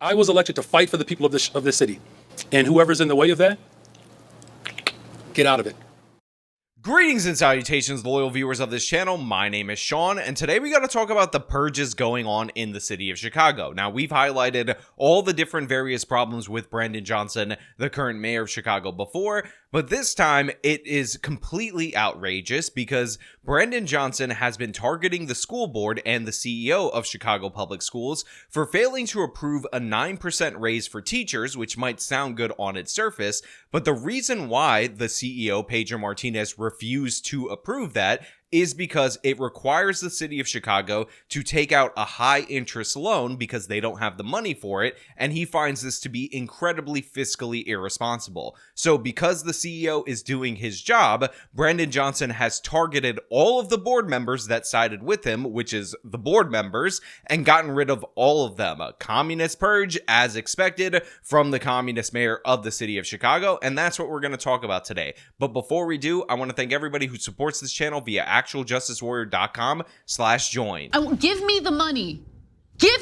I was elected to fight for the people of this city. And whoever's in the way of that, get out of it. Greetings and salutations, loyal viewers of this channel. My name is Sean, and today we got to talk about the purges going on in the city of Chicago. Now, we've highlighted all the different various problems with Brandon Johnson, the current mayor of Chicago, before, but this time it is completely outrageous because Brandon Johnson has been targeting the school board and the CEO of Chicago Public Schools for failing to approve a 9% raise for teachers, which might sound good on its surface, but the reason why the CEO, Pedro Martinez, refused to approve that is because it requires the city of Chicago to take out a high-interest loan because they don't have the money for it, and he finds this to be incredibly fiscally irresponsible. So because the CEO is doing his job, Brandon Johnson has targeted all of the board members that sided with him, which is the board members, and gotten rid of all of them. A communist purge, as expected, from the communist mayor of the city of Chicago, and that's what we're going to talk about today. But before we do, I want to thank everybody who supports this channel via actualjusticewarrior.com/join. Give me the money. Give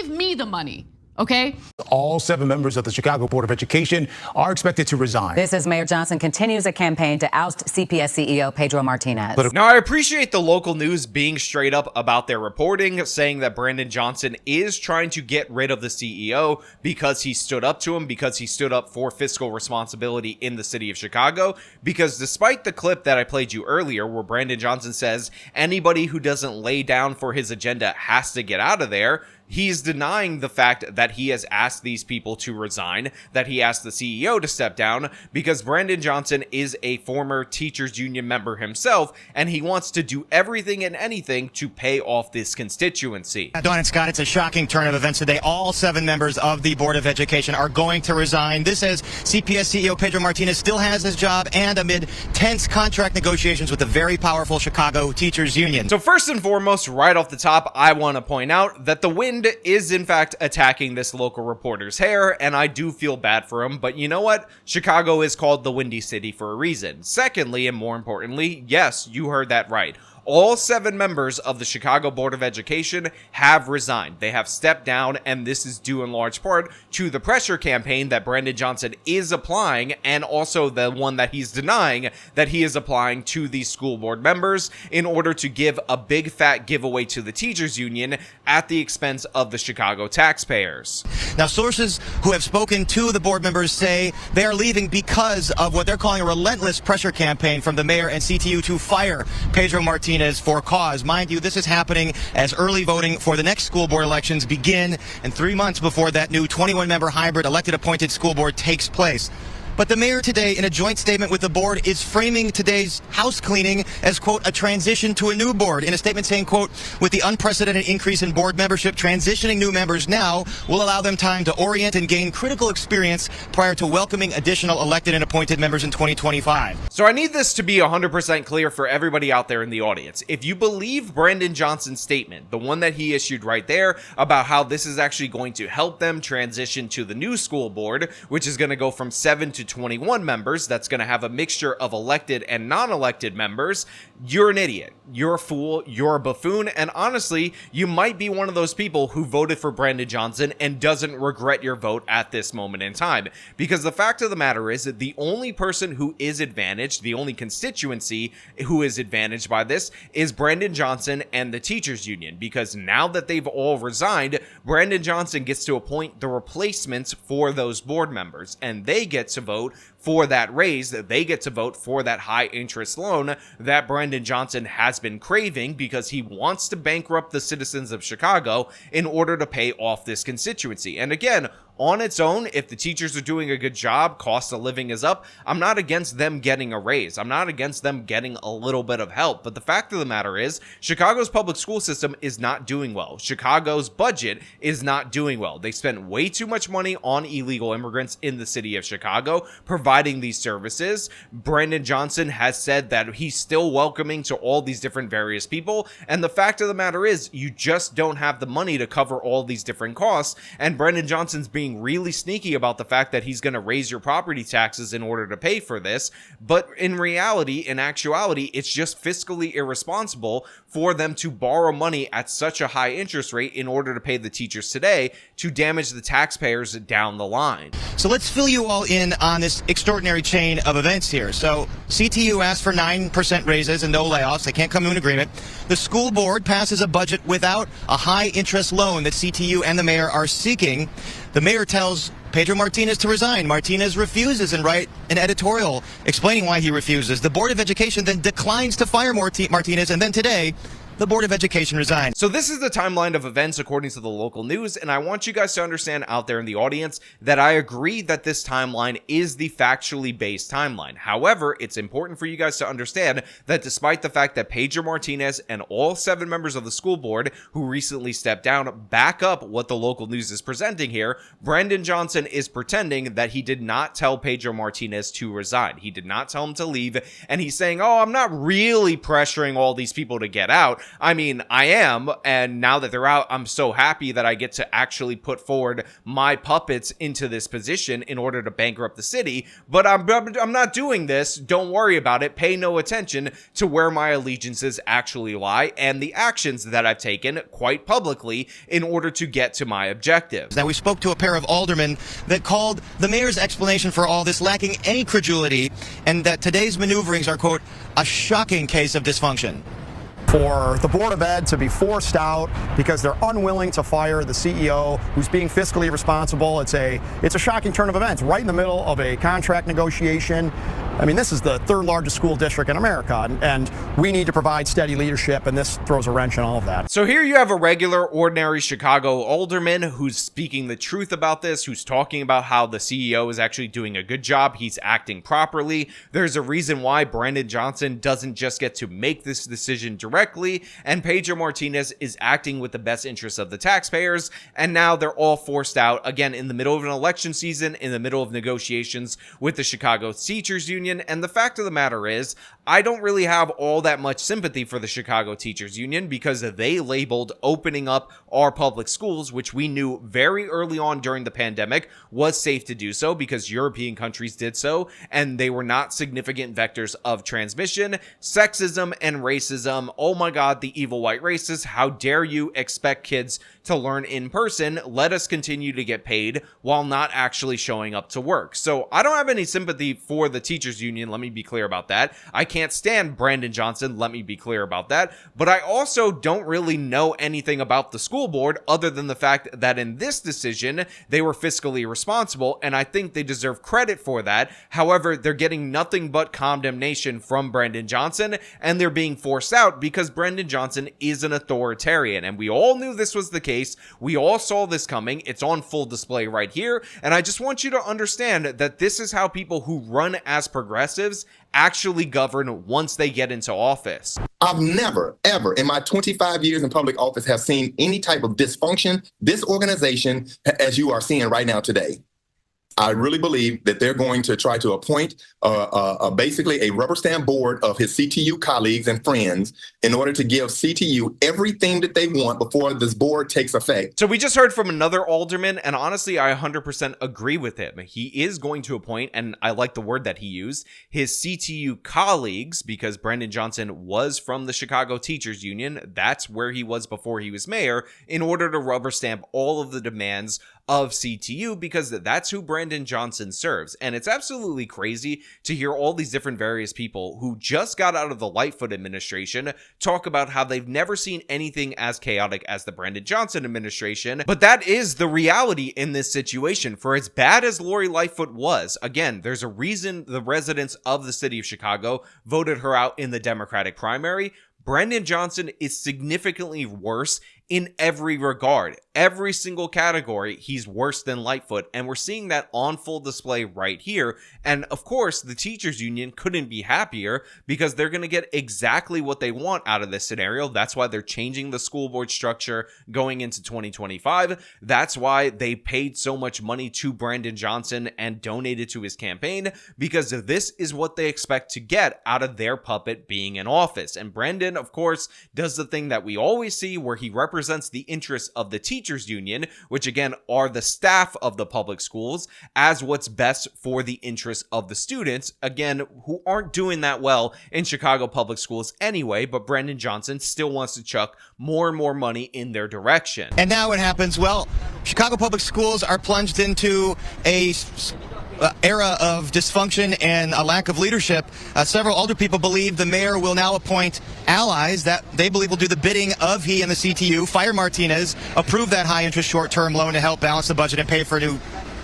me the money. Okay. All 7 members of the Chicago Board of Education are expected to resign. This as Mayor Johnson continues a campaign to oust CPS CEO Pedro Martinez. Now, I appreciate the local news being straight up about their reporting, saying that Brandon Johnson is trying to get rid of the CEO because he stood up to him, because he stood up for fiscal responsibility in the city of Chicago. Because despite the clip that I played you earlier, where Brandon Johnson says anybody who doesn't lay down for his agenda has to get out of there, he's denying the fact that he has asked these people to resign, that he asked the CEO to step down, because Brandon Johnson is a former teachers union member himself, and he wants to do everything and anything to pay off this constituency. Dawn and Scott, it's a shocking turn of events today. All 7 members of the Board of Education are going to resign. This as CPS CEO Pedro Martinez still has his job and amid tense contract negotiations with the very powerful Chicago Teachers Union. So first and foremost, right off the top, I want to point out that the wind is in fact attacking this local reporter's hair, and I do feel bad for him, but you know what? Chicago is called the Windy City for a reason. Secondly, and more importantly, yes, you heard that right. All 7 members of the Chicago Board of Education have resigned. They have stepped down, and this is due in large part to the pressure campaign that Brandon Johnson is applying, and also the one that he's denying that he is applying to these school board members in order to give a big fat giveaway to the teachers union at the expense of the Chicago taxpayers. Now, sources who have spoken to the board members say they are leaving because of what they're calling a relentless pressure campaign from the mayor and CTU to fire Pedro Martinez for cause. Mind you, this is happening as early voting for the next school board elections begin and 3 months before that new 21-member hybrid elected appointed school board takes place. But the mayor today, in a joint statement with the board, is framing today's house cleaning as, quote, a transition to a new board. In a statement saying, quote, with the unprecedented increase in board membership, transitioning new members now will allow them time to orient and gain critical experience prior to welcoming additional elected and appointed members in 2025. So I need this to be 100% clear for everybody out there in the audience. If you believe Brandon Johnson's statement, the one that he issued right there about how this is actually going to help them transition to the new school board, which is going to go from 7 to 21 members, that's going to have a mixture of elected and non-elected members, you're an idiot. You're a fool. You're a buffoon. And honestly, you might be one of those people who voted for Brandon Johnson and doesn't regret your vote at this moment in time. Because the fact of the matter is that the only person who is advantaged, the only constituency who is advantaged by this is Brandon Johnson and the teachers union. Because now that they've all resigned, Brandon Johnson gets to appoint the replacements for those board members, and they get to vote for that raise, that they get to vote for that high interest loan that Brandon Johnson has been craving because he wants to bankrupt the citizens of Chicago in order to pay off this constituency. And again, on its own, if the teachers are doing a good job, cost of living is up, I'm not against them getting a raise. I'm not against them getting a little bit of help. But the fact of the matter is, Chicago's public school system is not doing well. Chicago's budget is not doing well. They spent way too much money on illegal immigrants in the city of Chicago, providing these services. Brandon Johnson has said that he's still welcoming to all these different various people. And the fact of the matter is, you just don't have the money to cover all these different costs. And Brandon Johnson's being being really sneaky about the fact that he's going to raise your property taxes in order to pay for this. But in reality, in actuality, it's just fiscally irresponsible for them to borrow money at such a high interest rate in order to pay the teachers today to damage the taxpayers down the line. So let's fill you all in on this extraordinary chain of events here. So CTU asked for 9% raises and no layoffs. They can't come to an agreement. The school board passes a budget without a high interest loan that CTU and the mayor are seeking. The mayor tells Pedro Martinez to resign. Martinez refuses and write an editorial explaining why he refuses. The Board of Education then declines to fire Martinez, and then today, the Board of Education resigned. So this is the timeline of events according to the local news, and I want you guys to understand out there in the audience that I agree that this timeline is the factually based timeline. However, it's important for you guys to understand that despite the fact that Pedro Martinez and all 7 members of the school board who recently stepped down back up what the local news is presenting here, Brandon Johnson is pretending that he did not tell Pedro Martinez to resign. He did not tell him to leave, and he's saying, oh, I'm not really pressuring all these people to get out. I mean, I am, and now that they're out, I'm so happy that I get to actually put forward my puppets into this position in order to bankrupt the city, but I'm not doing this. Don't worry about it. Pay no attention to where my allegiances actually lie and the actions that I've taken quite publicly in order to get to my objectives. Now, we spoke to a pair of aldermen that called the mayor's explanation for all this lacking any credulity, and that today's maneuverings are, quote, a shocking case of dysfunction. For the Board of Ed to be forced out because they're unwilling to fire the CEO who's being fiscally responsible, it's a shocking turn of events right in the middle of a contract negotiation. I mean, this is the 3rd largest school district in America, and we need to provide steady leadership, and this throws a wrench in all of that. So here you have a regular, ordinary Chicago alderman who's speaking the truth about this, who's talking about how the CEO is actually doing a good job. He's acting properly. There's a reason why Brandon Johnson doesn't just get to make this decision directly, and Pedro Martinez is acting with the best interests of the taxpayers, and now they're all forced out, again, in the middle of an election season, in the middle of negotiations with the Chicago Teachers Union. And the fact of the matter is, I don't really have all that much sympathy for the Chicago Teachers Union because they labeled opening up our public schools, which we knew very early on during the pandemic was safe to do so because European countries did so, and they were not significant vectors of transmission, sexism, and racism. Oh my God, the evil white racists. How dare you expect kids to learn in person? Let us continue to get paid while not actually showing up to work. So I don't have any sympathy for the Teachers Union. Let me be clear about that. I can't stand Brandon Johnson. Let me be clear about that. But I also don't really know anything about the school board other than the fact that in this decision, they were fiscally responsible, and I think they deserve credit for that. However, they're getting nothing but condemnation from Brandon Johnson, and they're being forced out because Brandon Johnson is an authoritarian, and we all knew this was the case. We all saw this coming. It's on full display right here, and I just want you to understand that this is how people who run as progressives actually govern once they get into office. I've never, ever in my 25 years in public office have seen any type of dysfunction, disorganization as you are seeing right now today. I really believe that they're going to try to appoint basically a rubber stamp board of his CTU colleagues and friends in order to give CTU everything that they want before this board takes effect. So we just heard from another alderman, and honestly, I 100% agree with him. He is going to appoint, and I like the word that he used, his CTU colleagues, because Brandon Johnson was from the Chicago Teachers Union. That's where he was before he was mayor, in order to rubber stamp all of the demands of CTU, because that's who Brandon Johnson serves. And it's absolutely crazy to hear all these different various people who just got out of the Lightfoot administration talk about how they've never seen anything as chaotic as the Brandon Johnson administration. But that is the reality in this situation. For as bad as Lori Lightfoot was, again, there's a reason the residents of the city of Chicago voted her out in the Democratic primary. Brandon Johnson is significantly worse in every regard. Every single category, he's worse than Lightfoot, and we're seeing that on full display right here. And of course, the teachers union couldn't be happier because they're going to get exactly what they want out of this scenario. That's why they're changing the school board structure going into 2025. That's why they paid so much money to Brandon Johnson and donated to his campaign, because this is what they expect to get out of their puppet being in office. And Brandon, of course, does the thing that we always see where he represents represents the interests of the teachers union, which again are the staff of the public schools, as what's best for the interests of the students, again, who aren't doing that well in Chicago public schools anyway, but Brandon Johnson still wants to chuck more and more money in their direction. And now what happens? Well, Chicago public schools are plunged into a era of dysfunction and a lack of leadership. Several older people believe the mayor will now appoint allies that they believe will do the bidding of he and the CTU, fire Martinez, approve that high-interest short-term loan to help balance the budget and pay for a new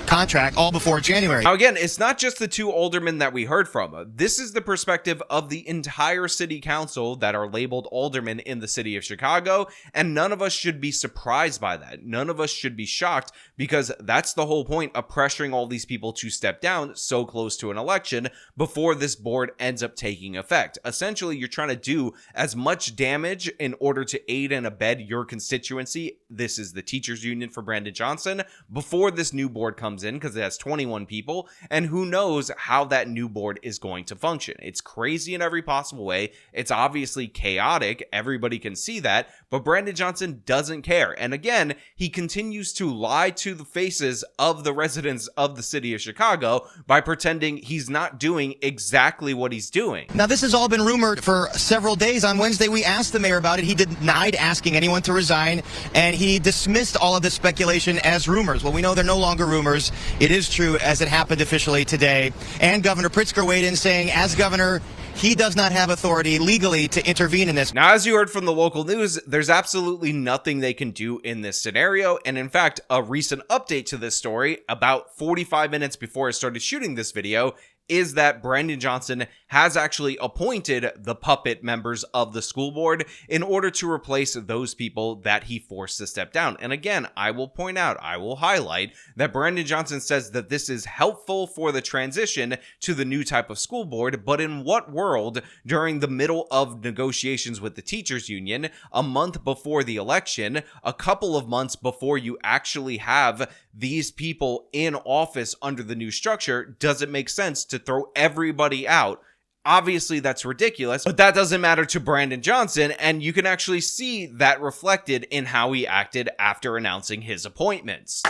contract all before January. Now again, it's not just the two aldermen that we heard from. This is the perspective of the entire city council that are labeled aldermen in the city of Chicago, and none of us should be surprised by that. None of us should be shocked, because that's the whole point of pressuring all these people to step down so close to an election before this board ends up taking effect. Essentially, you're trying to do as much damage in order to aid and abet your constituency. This is the teachers union for Brandon Johnson, before this new board comes in, because it has 21 people, and who knows how that new board is going to function. It's crazy in every possible way. It's obviously chaotic. Everybody can see that, but Brandon Johnson doesn't care. And again, he continues to lie to the faces of the residents of the city of Chicago by pretending he's not doing exactly what he's doing. Now, this has all been rumored for several days. On Wednesday, we asked the mayor about it. He denied asking anyone to resign, and he dismissed all of this speculation as rumors. Well, we know they're no longer rumors. It is true, as it happened officially today. And Governor Pritzker weighed in, saying, as governor, he does not have authority legally to intervene in this. Now, as you heard from the local news, there's absolutely nothing they can do in this scenario. And in fact, a recent update to this story, about 45 minutes before I started shooting this video, is that Brandon Johnson has actually appointed the puppet members of the school board in order to replace those people that he forced to step down. And again, I will point out, I will highlight that Brandon Johnson says that this is helpful for the transition to the new type of school board, but in what world, during the middle of negotiations with the teachers union, a month before the election, a couple of months before you actually have these people in office under the new structure, does it make sense to throw everybody out? Obviously, that's ridiculous, but that doesn't matter to Brandon Johnson, and you can actually see that reflected in how he acted after announcing his appointments.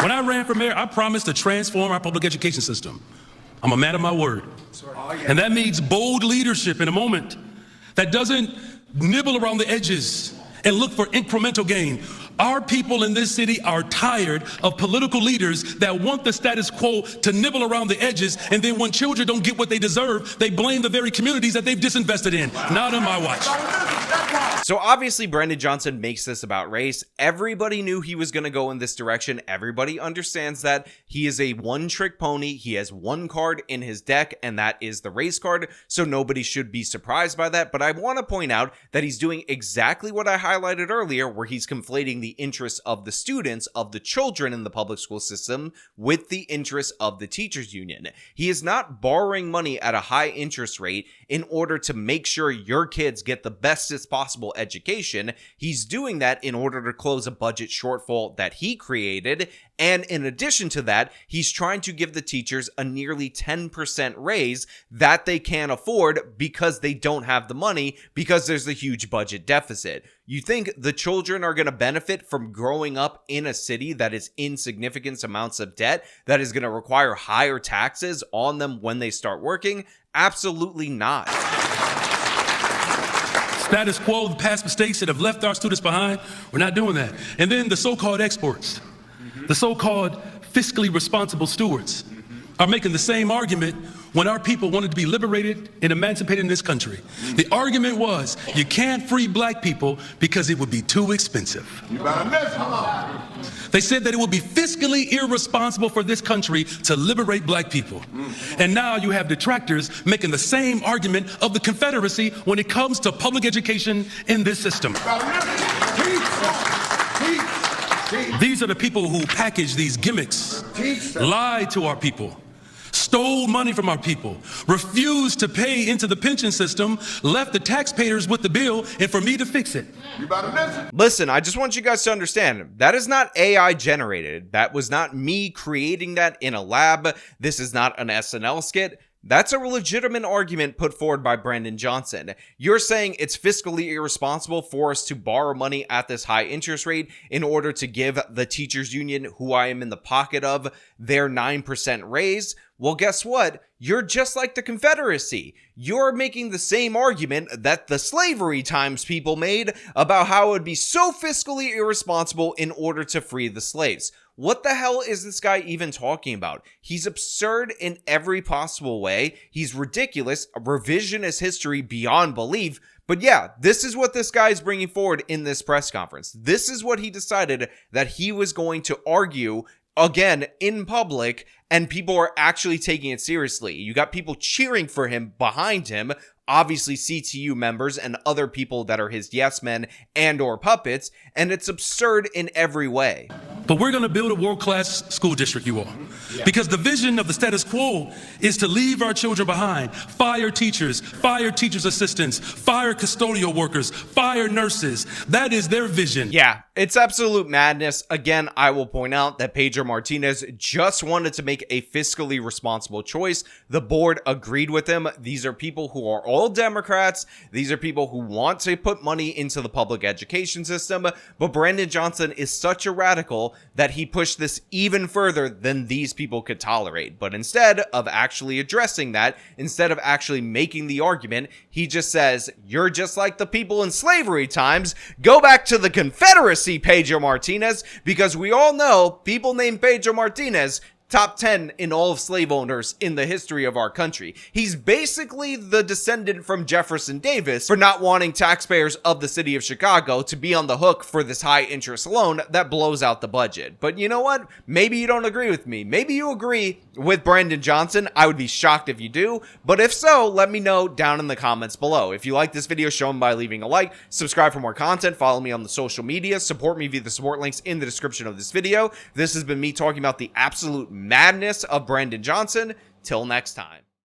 When I ran for mayor, I promised to transform our public education system. I'm a man of my word. And that means bold leadership in a moment that doesn't nibble around the edges and look for incremental gain. Our people in this city are tired of political leaders that want the status quo to nibble around the edges, and then when children don't get what they deserve, they blame the very communities that they've disinvested in. Not on my watch. So obviously Brandon Johnson makes this about race. Everybody knew he was going to go in this direction. Everybody understands that he is a one-trick pony. He has one card in his deck, and that is the race card. So nobody should be surprised by that. But I want to point out that he's doing exactly what I highlighted earlier, where he's conflating the interests of the students, of the children in the public school system, with the interests of the teachers union. He is not borrowing money at a high interest rate in order to make sure your kids get the bestest possible education. He's doing that in order to close a budget shortfall that he created. And in addition to that, he's trying to give the teachers a nearly 10% raise that they can't afford because they don't have the money, because there's a huge budget deficit. You think the children are going to benefit from growing up in a city that is in significant amounts of debt, that is going to require higher taxes on them when they start working? Absolutely not. Status quo, the past mistakes that have left our students behind, we're not doing that. And then the so-called exports, the so-called fiscally responsible stewards are making the same argument when our people wanted to be liberated and emancipated in this country. The argument was, you can't free black people because it would be too expensive. They said that it would be fiscally irresponsible for this country to liberate black people. And now you have detractors making the same argument of the Confederacy when it comes to public education in this system. These are the people who package these gimmicks, lied to our people, stole money from our people, refused to pay into the pension system, left the taxpayers with the bill, and for me to fix it. Listen, I just want you guys to understand, that is not AI generated. That was not me creating that in a lab. This is not an SNL skit. That's a legitimate argument put forward by Brandon Johnson. You're saying it's fiscally irresponsible for us to borrow money at this high interest rate in order to give the teachers union, who I am in the pocket of, their 9% raise. Well, guess what? You're just like the Confederacy. You're making the same argument that the slavery times people made about how it would be so fiscally irresponsible in order to free the slaves. What the hell is this guy even talking about? He's absurd in every possible way. He's ridiculous, a revisionist history beyond belief. But yeah, this is what this guy is bringing forward in this press conference. This is what he decided that he was going to argue again in public, and people are actually taking it seriously. You got people cheering for him behind him, obviously CTU members and other people that are his yes men and or puppets, and it's absurd in every way. But we're going to build a world-class school district, you all. Because the vision of the status quo is to leave our children behind. Fire teachers assistants, fire custodial workers, fire nurses. That is their vision. Yeah, it's absolute madness. Again, I will point out that Pedro Martinez just wanted to make a fiscally responsible choice. The board agreed with him. These are people who are all Democrats. These are people who want to put money into the public education system. But Brandon Johnson is such a radical that he pushed this even further than these people could tolerate. But instead of actually addressing that, instead of actually making the argument, he just says, you're just like the people in slavery times. Go back to the Confederacy, Pedro Martinez, because we all know people named Pedro Martinez, top 10 in all of slave owners in the history of our country. He's basically the descendant from Jefferson Davis for not wanting taxpayers of the city of Chicago to be on the hook for this high interest loan that blows out the budget. But you know what? Maybe you don't agree with me. Maybe you agree with Brandon Johnson. I would be shocked if you do. But if so, let me know down in the comments below. If you like this video, show them by leaving a like, subscribe for more content, follow me on the social media, support me via the support links in the description of this video. This has been me talking about the absolute madness of Brandon Johnson. Till next time.